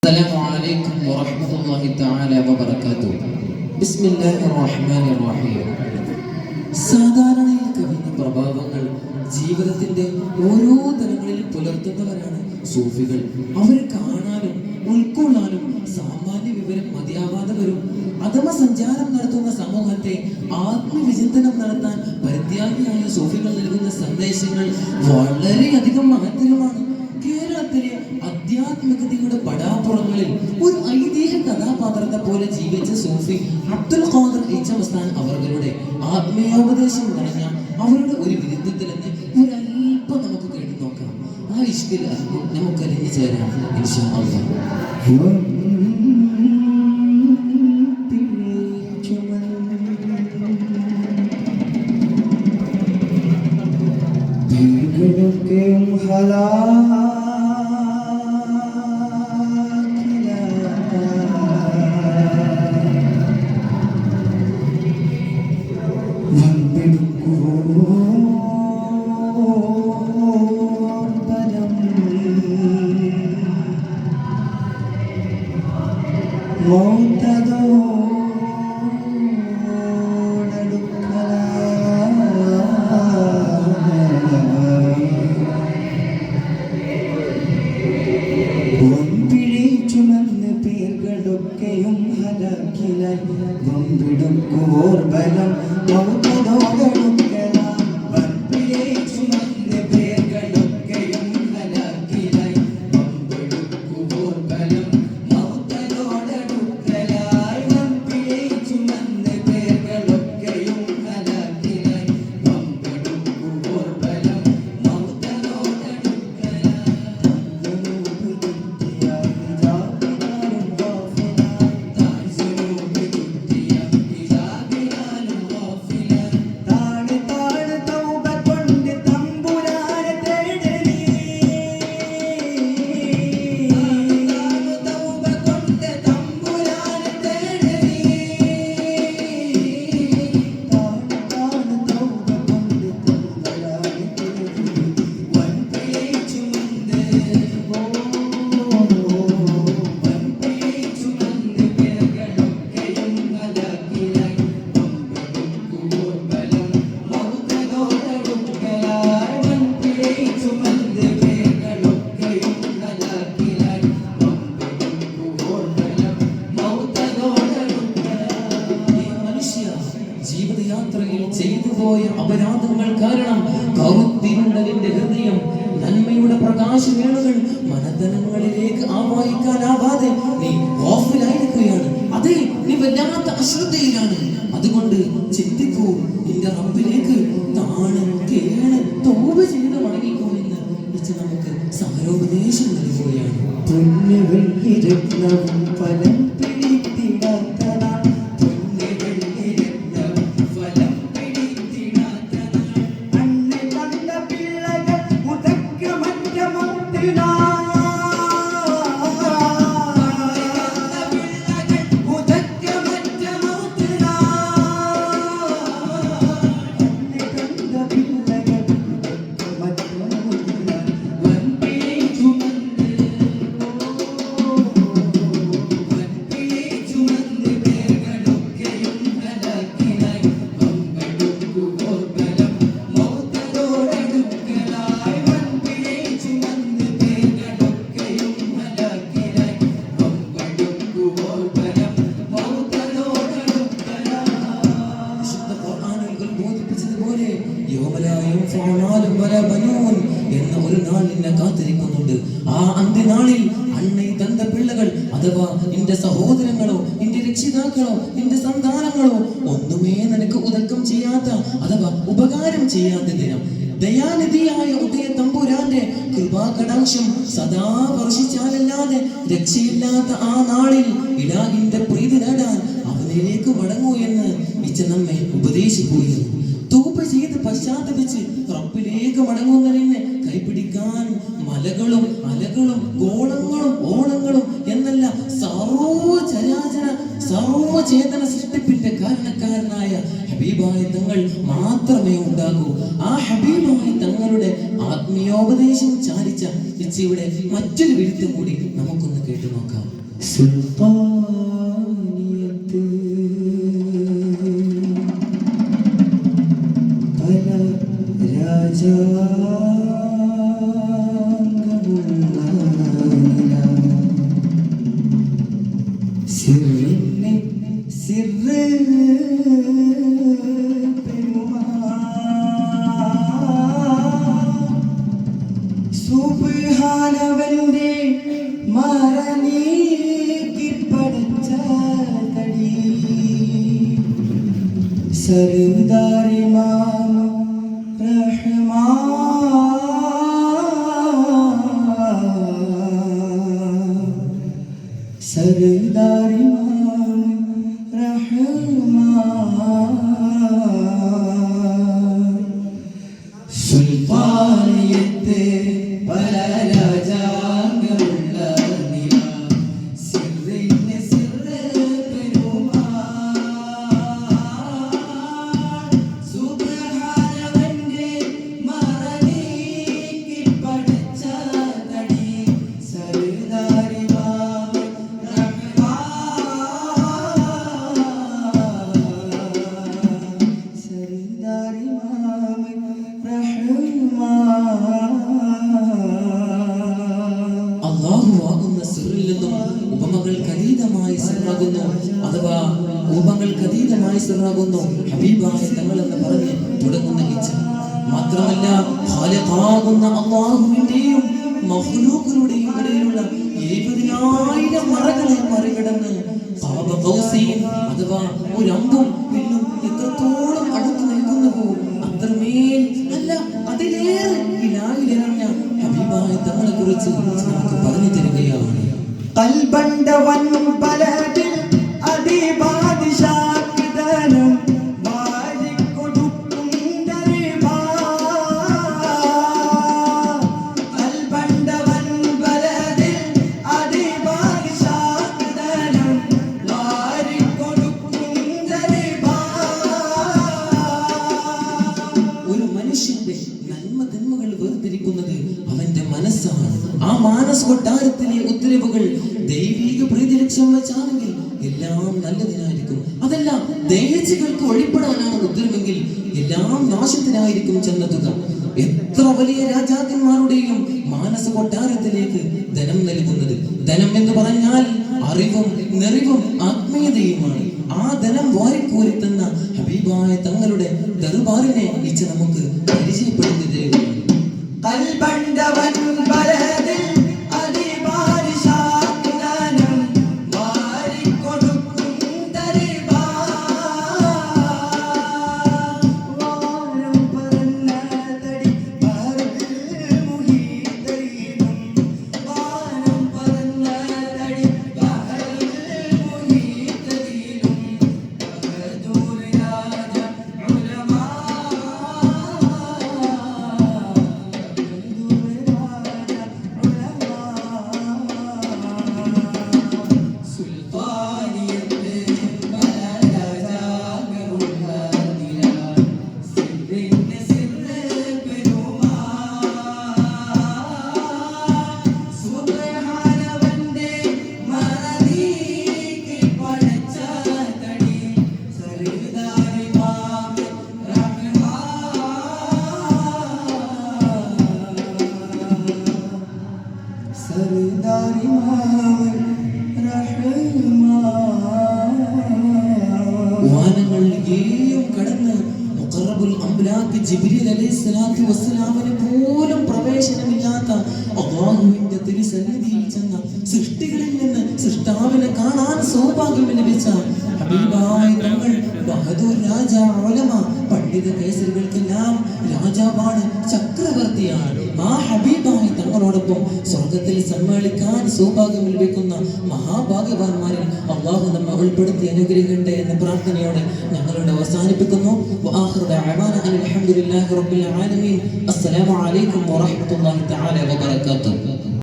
Assalamualaikum warahmatullahi ta'ala wabarakatuh. ബിസ്മില്ലാഹിർറഹ്മാനിർറഹീം. സാധാരണയിൽ കവിഞ്ഞ പ്രഭാവങ്ങൾ ജീവിതത്തിന്റെ ഓരോ തലങ്ങളിൽ പുലർത്തുന്നവരാണ് സൂഫികൾ. അവർ കാണാനും ഉൾക്കൊള്ളാനും സാമാന്യ വിവരം മതിയാവാത്തവരും അധമ സഞ്ചാരം നടത്തുന്ന സമൂഹത്തെ ആത്മവിചിന്തനം നടത്താൻ പരിത്യാഗിയായ സൂഫികൾ നൽകുന്ന സന്ദേശങ്ങൾ വളരെയധികം മഹത്തരമാണ്. കേരളത്തിലെ ആധ്യാത്മികതയുടെ പടാപ്പുറങ്ങളിൽ ഒരു ഐതിഹ്യ കഥാപാത്രത്തെ പോലെ ജീവിച്ച സൂഫി അബ്ദുൽ ഖാദർ മസ്താൻ അവരുടെ ആത്മീയോപദേശം നിറഞ്ഞ അവരുടെ ഒരു വിരുദ്ധത്തിൽ നിന്ന് ഒരല്പം നമുക്ക് കേട്ടു നോക്കാം. ആ ഇഷ്കിൽ നമുക്ക് അലിഞ്ഞു ചേരാം ഇൻഷാ അല്ലാഹ്. ജീവിതയാത്രയിൽ ചെയ്തു പോയ അപരാധങ്ങൾ കാരണം കറുത്തിരുണ്ടതിന്റെ ഹൃദയം നന്മയുടെ പ്രകാശവേളകൾ മനതലങ്ങളിലേക്ക് ആവാഹിക്കാനാവാതെ നീ ഓഫിലായിരിക്കുകയാണ്. അതെ, നീ വല്ലാത്ത അശ്രദ്ധയിലാണ്. അതുകൊണ്ട് ചിന്തിക്കൂ, നിന്റെ റബ്ബിലേക്ക് താണ് കേണ് തൗബ ചെയ്ത് മടങ്ങിക്കോ എന്ന് വെച്ച് നമുക്ക് സാരോപദേശം നൽകുകയാണ്. ഫലം എന്ന ഒരു നാൾ നിന്നെ കാത്തിരിക്കുന്നുണ്ട്. ആ അന്ത്യനാളിൽ അന്നൈ തന്റെ പിള്ളകൾ അഥവാ നിന്റെ സഹോദരങ്ങളോ നിന്റെ രക്ഷിതാക്കളോ നിന്റെ സന്താനങ്ങളോ ഒന്നുമേ നിനക്ക് ഉദക്കം ചെയ്യാത്ത അഥവാ ഉപകാരം ചെയ്യാത്ത ദിനം. ദയാനിധിയായ ഉദയ തമ്പുരാന്റെ കൃപാകടാക്ഷം സദാ വർഷിച്ചാലല്ലാതെ രക്ഷയില്ലാത്ത ആ നാളിൽ ഇലാഹിന്റെ പ്രീതി നേടാൻ അവനിലേക്ക് മടങ്ങൂ എന്ന് നമ്മെ ഉപദേശിക്കുകയാണ്. തൗബ ചെയ്ത് പശ്ചാത്തപിച്ച് റബ്ബിലേക്ക് മടങ്ങുന്നതിനെ കൈപിടിക്കാൻ മലകളും അലകളും ഗോളങ്ങളും ഓളങ്ങളും എന്നല്ല സർവചേതന സൃഷ്ടിപ്പിന്റെ കാരണക്കാരനായ ഹബീബായ തങ്ങൾ മാത്രമേ ഉണ്ടാകൂ. നോക്കൂ, ആ ഹബീബായ തങ്ങളുടെ ആത്മീയോപദേശം ചാലിച്ച ഇച്ചയുടെ മറ്റൊരു വിരുദ്ധം കൂടി നമുക്കൊന്ന് കേട്ടു നോക്കാം. സുൽത്താനിയത്ത് പല രാജാംഗമുള്ള സിറിന് സിറ് സുബ്ഹാനവന്റെ മറനീക്കി പഠിച്ച തടി സർദാരിമാം റഹ്മാൻ സർദാരിമാം റഹ്മാൻ സുൽത്താനിയത്ത് പല രാജാംഗമുള്ള നില സിറിന് സിറ് പെരുമാൾ സുബ്ഹാനവന്റെ മറനീക്കി പഠിച്ച തടി സർദാരിമാം റഹ്മാൻ സർദാരിമാം അല്ലാഹുവാകുന്ന സിറിൽ നിന്നും ഉപമകൾക്കതീതമായി സിറാകുന്നു, അഥവാ ഉപമകൾക്കതീതമായി സിറാകുന്നു ഹബീബായ തങ്ങൾ എന്ന് പറഞ്ഞ് തുടങ്ങുന്ന ഇച്ഛ. മാത്രമല്ല ഖാലിഖാകുന്ന അല്ലാഹുവിന്റെയും മഖ്ലൂഖുകളുടെയും ഇടയിലുള്ള 70,000 മറകളെ മറികടന്ന് ഖാബ ഖൗസൈൻ അഥവാ ഒരു അമ്പും വില്ലും എത്രത്തോളം അടുത്ത് നിൽക്കുന്നുവോ അത്രമേൽ അല്ല അതിലേറെ ഇലാഹിലിറങ്ങിയ ഹബീബായ തങ്ങളെ കുറിച്ച് നമുക്ക് പറഞ്ഞു തരികയാണ്. കൽബണ്ടവൻ പലതിൽ അതിബാദിശാക്ക് ധനം വാരിക്കൊടുക്കും ദർബാ. കൽബണ്ടവൻ പലതിൽ അതിബാദിശാക്ക് ധനം വാരിക്കൊടുക്കും ദർബാ. ഒരു മനുഷ്യന്റെ നന്മ തിന്മകൾ വേർതിരിക്കുന്നത് അവന്റെ മനസ്സാണ്. ആ മാനസ കൊട്ടാരത്തിലെ ഉത്തരവുകൾ ദൈവിക പ്രീതി ലക്ഷ്യം വെച്ചാണെങ്കിൽ എല്ലാം നല്ലതിനായിരിക്കും. അതല്ല ദേഹച്ചുകൾക്ക് വഴിപ്പെടാനാണ് ഉത്തരമെങ്കിൽ എല്ലാം നാശത്തിനായിരിക്കും ചെന്നെത്തുക. എത്ര വലിയ രാജാക്കന്മാരുടെയും മാനസ കൊട്ടാരത്തിലേക്ക് ധനം നൽകുന്നത്, ധനം എന്ന് പറഞ്ഞാൽ അറിവും നെറിവും ആത്മീയതയുമാണ്. ആ ധനം വാരിക്കോരി തന്ന ഹബീബായ തങ്ങളുടെ ദർബാറിനെ ഇച്ച് നമുക്ക് പരിചയപ്പെടുത്തി തരുകയാണ്. കൽബണ്ടവൻ പലതിൽ അതിബാദിശാക്ക് ധനം വാരിക്കൊടുക്കും ദർബാ. വാനം പറന്ന തടി ബഹറിൽ മുഹീതയിലും വാനം പറന്ന തടി ബഹറിൽ മുഹീതയിലും ബഹദൂർ രാജ ഉലമാ വാനങ്ങളിലേയും കടന്ന് മുഖറബുൽ അംലാക്ക് ജിബ്രീൽ അലൈഹിസ്സലാത്തു വസ്സലാമിന് പോലും പ്രവേശനമില്ലാത്ത അല്ലാഹുവിന്റെ തിരുസന്നിധിയിൽ ചെന്ന സൃഷ്ടികളിൽ നിന്ന് സൃഷ്ടാവിനെ കാണാൻ സൗഭാഗ്യം ലഭിച്ച ഹബീബായ തങ്ങൾ ബഹദൂർ രാജ ഉലമ പണ്ഡിത കേസരികൾക്കെല്ലാം രാജാവാണ്, ചക്രവർത്തിയാണ്. ആ ഹബീബായ തങ്ങളോടൊപ്പം സ്വർഗത്തിൽ സമ്മേളിക്കാൻ സൗഭാഗ്യം ലഭിക്കുന്ന മഹാഭാഗ്യവാന്മാരിൽ അല്ലാഹു നമ്മെ ഉൾപ്പെടുത്തി അനുഗ്രഹിക്കട്ടെ എന്ന പ്രാർത്ഥനയോടെ ഞങ്ങളുടെ അവസാനിപ്പിക്കുന്നു. അൽഹംദുലില്ലാഹി റബ്ബിൽ ആലമീൻ. അസ്സലാമു അലൈക്കും വറഹ്മത്തുള്ളാഹി തആല വബറകാതുഹു.